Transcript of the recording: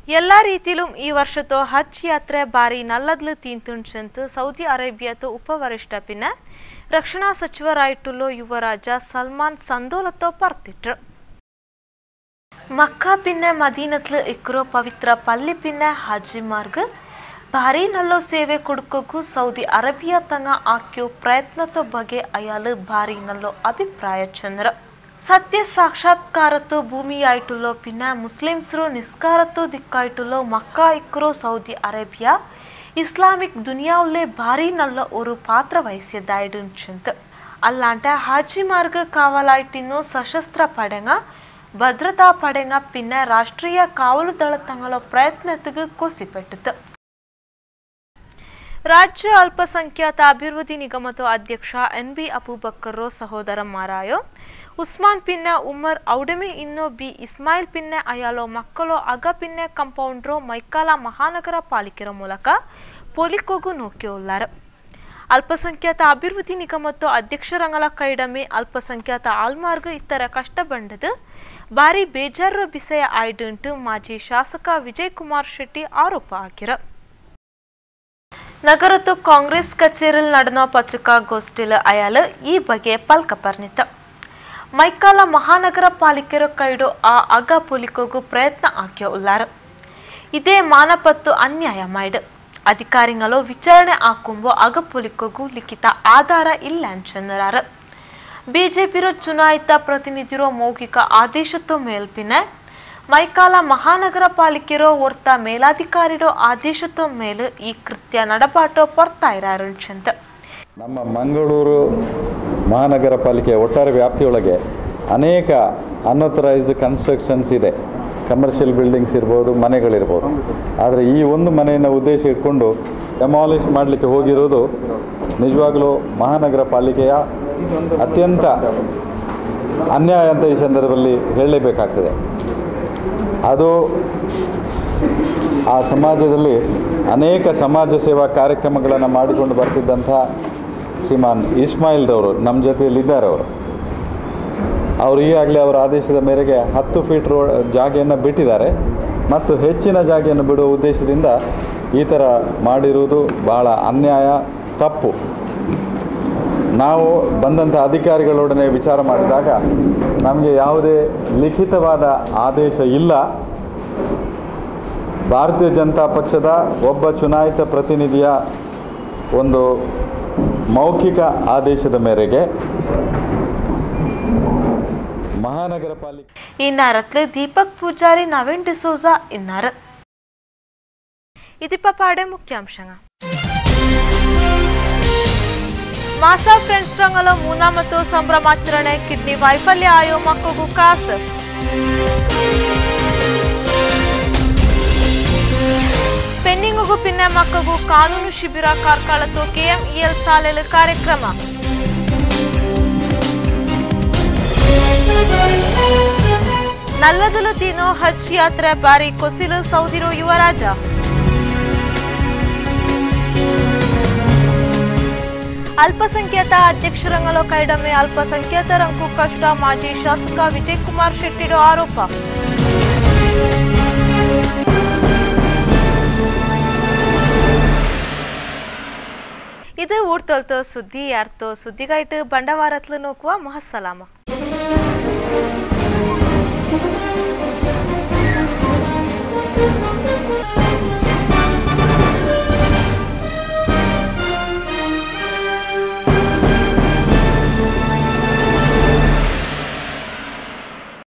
എല്ലാ രീതിയിലും ഈ വർഷത്തോ ഹജ്ജ് യാത്ര ബാരി നല്ലതിൽ തീന്തുಂಚಂತ സൗദി അറേബ്യത്തോ ഉപവರಿಷ್ಠ പിന്നെ ರಕ್ಷಣಾ ಸಚಿವರಾയിട്ടുള്ള ಯುವರಾಜ ಸಲ್ಮಾನ್ ಸಂದೋಲತ್ತೋ ಪರ್ತಿಟ್ರು ಮಕ್ಕಾ പിന്നെ ಮದೀನತ್ಲ ಇಕ್ರೋ ಪವಿತ್ರ ಪಲ್ಲಿ പിന്നെ ಹಾಜಿ ಮಾರ್ಗ ಭಾರಿ ನಲ್ಲೋ ಸೇವೆ ಕೊಡುಕೋಕು ಸೌದಿ ಅರೇಬಿಯಾ ತಂಗ ಆಕ್ಯೋ ಪ್ರಯತ್ನದ ಬಗ್ಗೆ ಅಯಾಲು ಭಾರಿ ನಲ್ಲೋ ಅಭಿಪ್ರಾಯ ಚಂದ್ರ ಸತ್ಯ ಸಾಕ್ಷಾತ್ಕಾರತ್ತು ಭೂಮಿಯಾയിട്ടുള്ളೋ പിന്നെ ಮುಸ್ಲಿಮ್ಸ್ರು ನಿಸ್ಕಾರತ್ತು ದಿಕ್ಕಾയിട്ടുള്ളೋ ಮಕ್ಕಾ ಇಕ್ರೋ ಸೌದಿ ಅರೇಬಿಯಾ ഇസ്ലാമിക് ദുനിയാവിലെ ഭാരി നല്ല ഒരു പാത്ര വഹിച്ചതായിട്ടുണ്ട് അല്ലാണ്ട് ഹാജിമാർക്ക് കാവലായിട്ടിന്നോ സശസ്ത്ര പടങ്ങ ഭദ്രതാ പടങ്ങ പിന്നെ രാഷ്ട്രീയ കാവലുദಳ തങ്ങളോ പ്രയത്നത്തിക്ക് ಕೊಸಿಪೆಟ್ಟಿತು ರಾಜ್ಯ ಅಲ್ಪಸಂಖ್ಯಾತ ಅಭಿವೃದ್ಧಿ ನಿಗಮದ ಅಧ್ಯಕ್ಷ ಎನ್.ಬಿ. ಅಬೂಬಕರ್ ಸಹೋದರ ಮಾರಾಯೋ ಉಸ್ಮಾನ್ ಪಿನ್ನ ಉಮರ್ ಔಡಮೆ ಇನ್ನೋ ಬಿ ಇಸ್ಮಾಯಿಲ್ ಪಿನ್ನೆ ಅಯಾಲೋ ಮಕ್ಕಳು ಅಗ ಪಿನ್ನೆ ಕಂಪೌಂಡ್ರೋ ಮೈಕಾಲ ಮಹಾನಗರ ಪಾಲಿಕೆರ ಮೂಲಕ ಪೊಲಿಕೋಗು ನೋಕ್ಯೋಲ್ಲಾರು ಅಲ್ಪಸಂಖ್ಯಾತ ಅಭಿವೃದ್ಧಿ ನಿಗಮದ ಅಧ್ಯಕ್ಷರಂಗಲ ಕೈಡಮೆ ಅಲ್ಪಸಂಖ್ಯಾತ ಆಲ್ಮಾರ್ಗ ಇತರ ಕಷ್ಟ ಬಂಡದು ಭಾರಿ ಬೇಜಾರು ವಿಷಯ ಆಯ್ದುಂಟು ಮಾಜಿ ಶಾಸಕ ವಿಜಯ್ ಕುಮಾರ್ ಶೆಟ್ಟಿ ಆರೋಪ ಆಗಿರ ನಗರದ ಕಾಂಗ್ರೆಸ್ ಕಚೇರಿಯಲ್ಲಿ ನಡೆದ ಪತ್ರಿಕಾಗೋಷ್ಠಿಯಲ್ಲಿ ಅಯಾಲು ಈ ಬಗ್ಗೆ ಪಲ್ಕ ಪರ್ನಿತ ಮೈಕಾಲ ಮಹಾನಗರ ಪಾಲಿಕೆರ ಕೈಡು ಆ ಅಗ ಪೊಲಿಕೋಗು ಪ್ರಯತ್ನ ಆಕ್ಯೋ ಉಲ್ಲಾರು ಇದೇ ಮಾನಪತ್ತು ಅನ್ಯಾಯ ಮಾಯ್ಡು ಅಧಿಕಾರಿಗಳು ವಿಚಾರಣೆ ಆಕುಂಬೋ ಅಗ ಪೊಲಿಕೋಗು ಲಿಖಿತ ಆಧಾರ ಇಲ್ಲ ಅಂಚನ್ನರಾರು ಬಿಜೆಪಿರ ಚುನಾಯಿತ ಪ್ರತಿನಿಧಿರೋ ಮೌಖಿಕ ಆದೇಶದ ಮೇಲ್ಪಿನ ಮೈಕಾಲ ಮಹಾನಗರ ಪಾಲಿಕೆರೋ ಒರ್ತ ಮೇಲಾಧಿಕಾರಿರೋ ಆದೇಶದ ಮೇಲೆ ಈ ಕೃತ್ಯ ನಡಪಾಟೋ ಪಡ್ತಾ ಇರಾರಂಚಂತ ನಮ್ಮ ಮಂಗಳೂರು ಮಹಾನಗರ ಪಾಲಿಕೆಯ ಒಟ್ಟಾರೆ ವ್ಯಾಪ್ತಿಯೊಳಗೆ ಅನೇಕ ಅನ್ಅಥರೈಸ್ಡ್ ಕನ್ಸ್ಟ್ರಕ್ಷನ್ಸ್ ಇದೆ ಕಮರ್ಷಿಯಲ್ ಬಿಲ್ಡಿಂಗ್ಸ್ ಇರ್ಬೋದು ಮನೆಗಳಿರ್ಬೋದು ಆದರೆ ಈ ಒಂದು ಮನೆಯನ್ನು ಉದ್ದೇಶ ಇಟ್ಕೊಂಡು ಡೆಮಾಲಿಷ್ ಮಾಡಲಿಕ್ಕೆ ಹೋಗಿರೋದು ನಿಜವಾಗಲೂ ಮಹಾನಗರ ಪಾಲಿಕೆಯ ಅತ್ಯಂತ ಅನ್ಯಾಯ ಅಂತ ಈ ಸಂದರ್ಭದಲ್ಲಿ ಹೇಳಲೇಬೇಕಾಗ್ತದೆ ಅದು ಆ ಸಮಾಜದಲ್ಲಿ ಅನೇಕ ಸಮಾಜ ಸೇವಾ ಕಾರ್ಯಕ್ರಮಗಳನ್ನು ಮಾಡಿಕೊಂಡು ಬರ್ತಿದ್ದಂಥ ಶ್ರೀಮಾನ್ ಇಸ್ಮಾಯಿಲ್ರವರು ನಮ್ಮ ಜೊತೆಯಲ್ಲಿದ್ದಾರೆ ಅವರು ಈಗಾಗಲೇ ಅವರ ಆದೇಶದ ಮೇರೆಗೆ 10 ಫೀಟ್ ಜಾಗೆಯನ್ನು ಬಿಟ್ಟಿದ್ದಾರೆ ಮತ್ತು ಹೆಚ್ಚಿನ ಜಾಗೆಯನ್ನು ಬಿಡುವ ಉದ್ದೇಶದಿಂದ ಈ ಥರ ಮಾಡಿರುವುದು ಭಾಳ ಅನ್ಯಾಯ ತಪ್ಪು ನಾವು ಬಂದಂಥ ಅಧಿಕಾರಿಗಳೊಡನೆ ವಿಚಾರ ಮಾಡಿದಾಗ ನಮಗೆ ಯಾವುದೇ ಲಿಖಿತವಾದ ಆದೇಶ ಇಲ್ಲ ಭಾರತೀಯ ಜನತಾ ಪಕ್ಷದ ಒಬ್ಬ ಚುನಾಯಿತ ಪ್ರತಿನಿಧಿಯ ಒಂದು ಮೌಖಿಕ ಆದೇಶದ ಮೇರೆಗೆ ಮಹಾನಗರ ಪಾಲಿಕೆ ಇನ್ನಾರತ್ಲೆ ದೀಪಕ್ ಪೂಜಾರಿ ನವೀನ್ ಡಿಸೋಜಾ ಇನ್ನಾರ ಇದಿಪ್ಪ ಪಾಡೆ ಮುಖ್ಯಾಂಶಂಗ ಮಾಸಾ ಫ್ರೆಂಡ್ಸ್ ರಂಗಲ ಮೂನಾಮತ್ತು ಸಂಭ್ರಮಾಚರಣೆ ಕಿಡ್ನಿ ವೈಫಲ್ಯ ಆಯೋ ಮಕ್ಕಳು ಕಾಸ ಪೆನ್ನಿಂಗು ಪಿನ್ನ ಮಕ್ಕಳು ಕಾನೂನು ಶಿಬಿರ ಕಾರ್ಕಳತ್ತು ಕೆಎಂಇಎಲ್ ಶಾಲೆಯಲ್ಲಿ ಕಾರ್ಯಕ್ರಮ ನಲ್ಲದಲು ತೀನೋ ಹಜ್ ಯಾತ್ರೆ ಬಾರಿ ಕೊಸಿಲು ಸೌದಿರೋ ಯುವರಾಜ ಅಲ್ಪಸಂಖ್ಯಾತ ಅಧ್ಯಕ್ಷರಂಗಲ ಕೈಡಮೆ ಅಲ್ಪಸಂಖ್ಯಾತರಂಕು ಕಷ್ಟ ಮಾಜಿ ಶಾಸಕ ವಿಜಯ್ ಕುಮಾರ್ ಶೆಟ್ಟಿರೋ ಆರೋಪ ಇದು ಊರ್ತೊಲ್ತೋ ಸುದ್ದಿ ಯಾರ್ತೋ ಸುದ್ದಿಗಾಯ್ತು ಬಂಡವಾರತ್ಲು ನೋಕುವ ಮಹಸ್ಸಲಾಮ